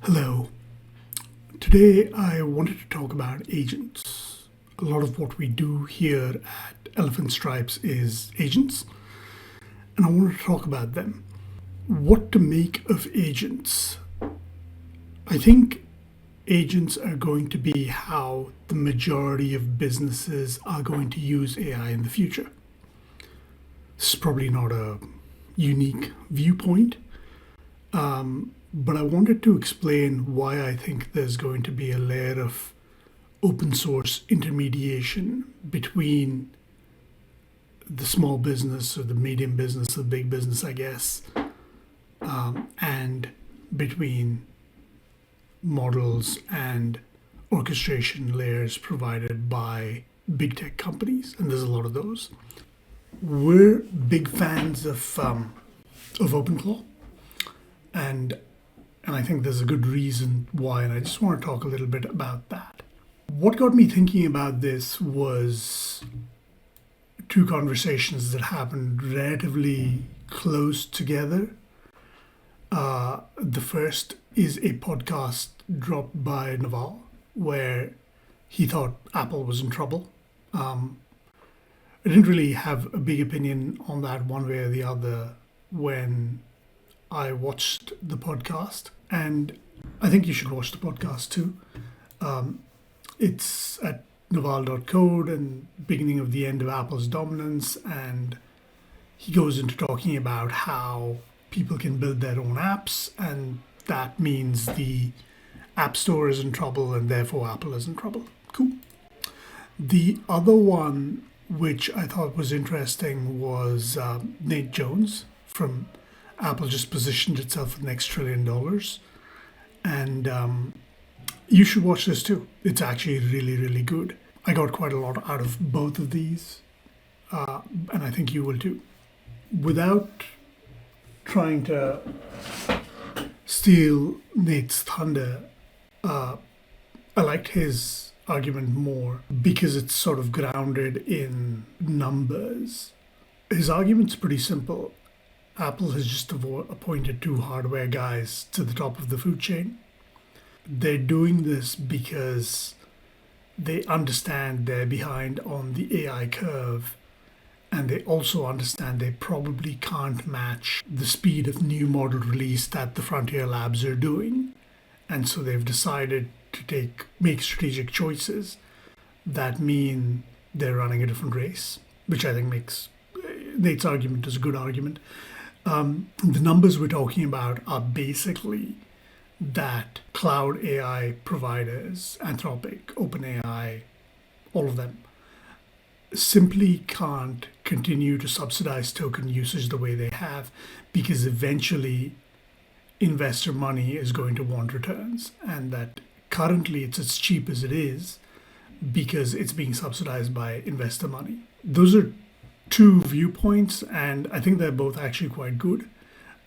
Hello. Today I wanted to talk about agents. A lot of what we do here at Elephant Stripes is agents, and I want to talk about them. What to make of agents? I think agents are going to be how the majority of businesses are going to use AI in the future. This is probably not a unique viewpoint, but I wanted to explain why I think there's going to be a layer of open source intermediation between the small business or the medium business or the big business, I guess, and between models and orchestration layers provided by big tech companies, and there's a lot of those. We're big fans of OpenClaw, and I think there's a good reason why, and I just want to talk a little bit about that. What got me thinking about this was two conversations that happened relatively close together. The first is a podcast dropped by Naval, where he thought Apple was in trouble. I didn't really have a big opinion on that one way or the other when I watched the podcast, and I think you should watch the podcast too. It's at naval.code and beginning of the end of Apple's dominance, and he goes into talking about how people can build their own apps, and that means the App Store is in trouble and therefore Apple is in trouble. Cool. The other one, which I thought was interesting, was Nate Jones from Apple just positioned itself for the next $1 trillion. And you should watch this too. It's actually really, really good. I got quite a lot out of both of these, and I think you will too. Without trying to steal Nate's thunder, I liked his argument more because it's sort of grounded in numbers. His argument's pretty simple. Apple has just appointed two hardware guys to the top of the food chain. They're doing this because they understand they're behind on the AI curve, and they also understand they probably can't match the speed of new model release that the frontier labs are doing. And so they've decided to make strategic choices that mean they're running a different race, which I think makes Nate's argument is a good argument. The numbers we're talking about are basically that cloud AI providers, Anthropic, OpenAI, all of them, simply can't continue to subsidize token usage the way they have, because eventually investor money is going to want returns, and that currently it's as cheap as it is because it's being subsidized by investor money. Those are two viewpoints, and I think they're both actually quite good.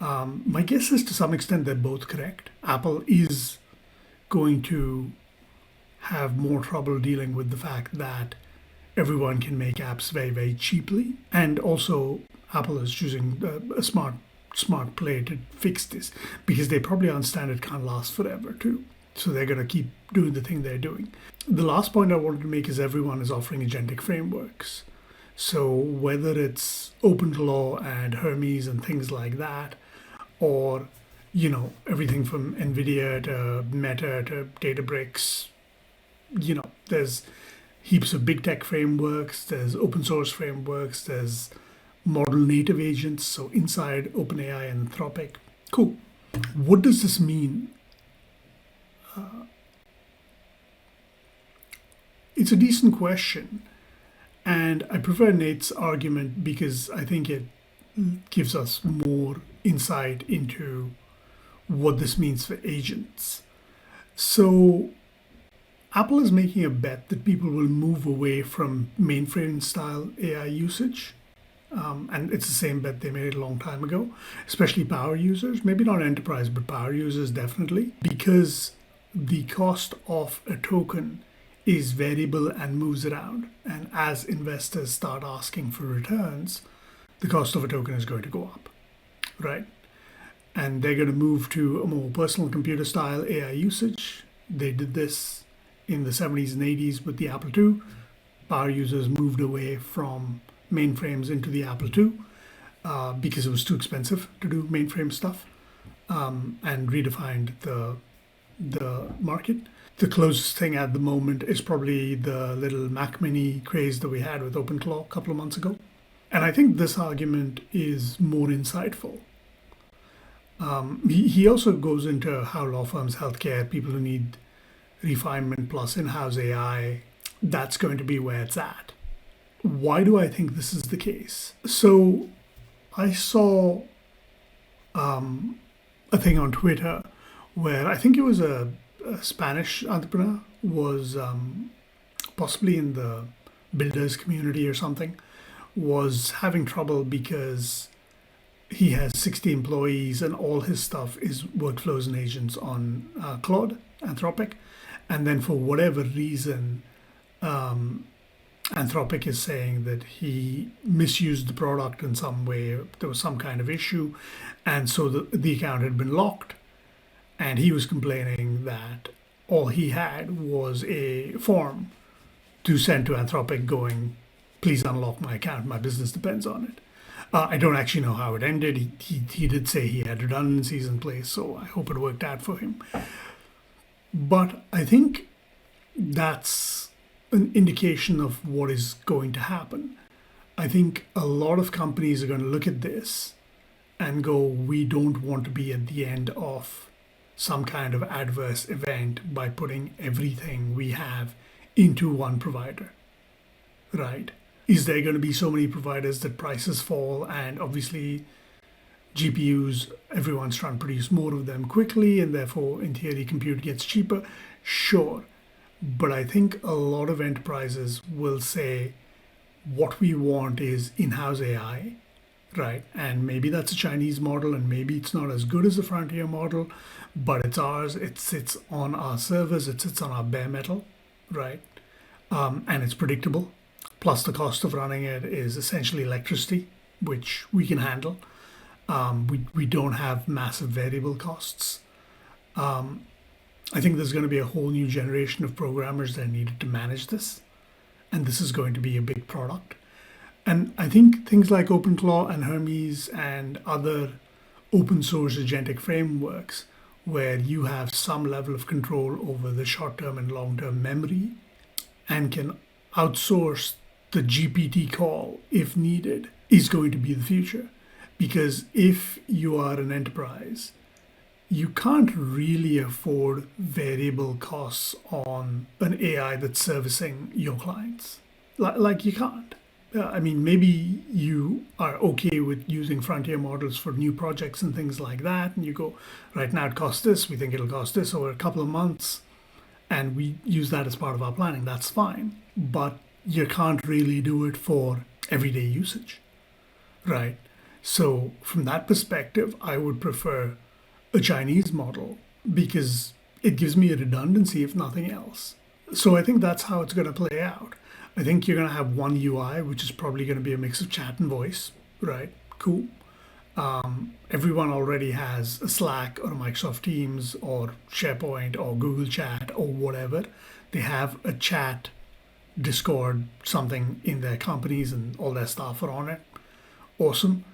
My guess is to some extent they're both correct. Apple is going to have more trouble dealing with the fact that everyone can make apps very, very cheaply. And also Apple is choosing a smart play to fix this, because they probably understand it can't last forever too. So they're going to keep doing the thing they're doing. The last point I wanted to make is everyone is offering agentic frameworks. So whether it's OpenClaw and Hermes and things like that, or everything from NVIDIA to Meta to Databricks, there's heaps of big tech frameworks, there's open source frameworks, there's model native agents, so inside OpenAI and Anthropic. Cool. What does this mean? It's a decent question. And I prefer Nate's argument because I think it gives us more insight into what this means for agents. So Apple is making a bet that people will move away from mainframe-style AI usage. And it's the same bet they made a long time ago, especially power users. Maybe not enterprise, but power users definitely. Because the cost of a token is variable and moves around. And as investors start asking for returns, the cost of a token is going to go up, right? and they're going to move to a more personal computer style AI usage. They did this in the 70s and 80s with the Apple II. Power users moved away from mainframes into the Apple II because it was too expensive to do mainframe stuff, and redefined the market. The closest thing at the moment is probably the little Mac Mini craze that we had with OpenClaw a couple of months ago. And I think this argument is more insightful. He also goes into how law firms, healthcare, people who need refinement plus in-house AI, that's going to be where it's at. Why do I think this is the case? So I saw a thing on Twitter where I think it was a Spanish entrepreneur, was possibly in the builders community or something, was having trouble because he has 60 employees and all his stuff is workflows and agents on Claude, Anthropic. And then for whatever reason, Anthropic is saying that he misused the product in some way. There was some kind of issue. And so the account had been locked. And he was complaining that all he had was a form to send to Anthropic going, please unlock my account. My business depends on it. I don't actually know how it ended. He did say he had redundancies in place, so I hope it worked out for him. But I think that's an indication of what is going to happen. I think a lot of companies are going to look at this and go, we don't want to be at the end of some kind of adverse event by putting everything we have into one provider, right? Is there going to be so many providers that prices fall? And obviously GPUs, everyone's trying to produce more of them quickly, and therefore in theory compute gets cheaper. Sure. But I think a lot of enterprises will say what we want is in-house AI, right? And maybe that's a Chinese model, and maybe it's not as good as the frontier model, but it's ours. It sits on our servers. It sits on our bare metal, right? And it's predictable. Plus the cost of running it is essentially electricity, which we can handle. We don't have massive variable costs. I think there's going to be a whole new generation of programmers that are needed to manage this. And this is going to be a big product. And I think things like OpenClaw and Hermes and other open source agentic frameworks where you have some level of control over the short-term and long-term memory and can outsource the GPT call if needed is going to be the future. Because if you are an enterprise, you can't really afford variable costs on an AI that's servicing your clients. Like you can't. I mean, maybe you are okay with using frontier models for new projects and things like that. And you go, right now it costs this. We think it'll cost this over a couple of months. And we use that as part of our planning. That's fine. But you can't really do it for everyday usage, right? So from that perspective, I would prefer a Chinese model because it gives me a redundancy if nothing else. So I think that's how it's going to play out. I think you're going to have one UI, which is probably going to be a mix of chat and voice, right? Cool. Everyone already has a Slack or a Microsoft Teams or SharePoint or Google Chat or whatever. They have a chat, Discord, something in their companies, and all their staff are on it. Awesome.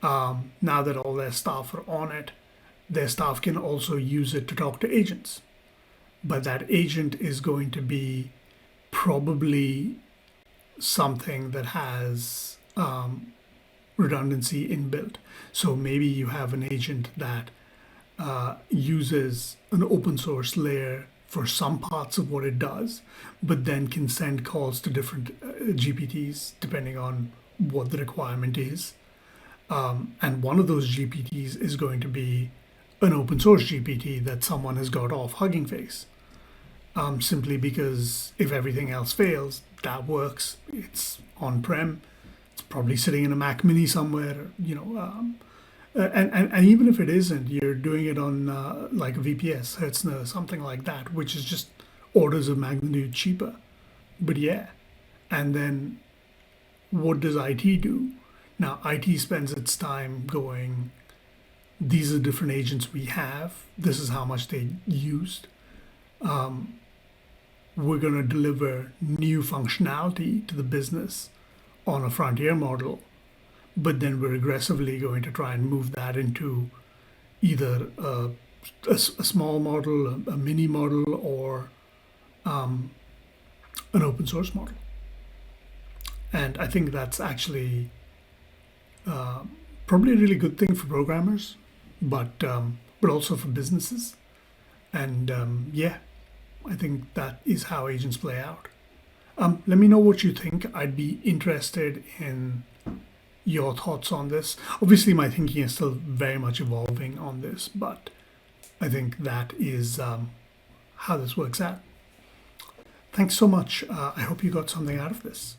Now that all their staff are on it, their staff can also use it to talk to agents. But that agent is going to be probably something that has redundancy inbuilt. So maybe you have an agent that uses an open source layer for some parts of what it does, but then can send calls to different GPTs depending on what the requirement is. And one of those GPTs is going to be an open source GPT that someone has got off Hugging Face. Simply because if everything else fails, that works. It's on-prem. It's probably sitting in a Mac Mini somewhere, and even if it isn't, you're doing it on like a VPS, Hertzner, something like that, which is just orders of magnitude cheaper. But yeah, and then what does IT do? Now, IT spends its time going, these are different agents we have. This is how much they used. We're going to deliver new functionality to the business on a frontier model, but then we're aggressively going to try and move that into either a small model, a mini model, or an open source model. And I think that's actually probably a really good thing for programmers, but also for businesses. And yeah, I think that is how agents play out. Let me know what you think. I'd be interested in your thoughts on this. Obviously, my thinking is still very much evolving on this, but I think that is how this works out. Thanks so much. I hope you got something out of this.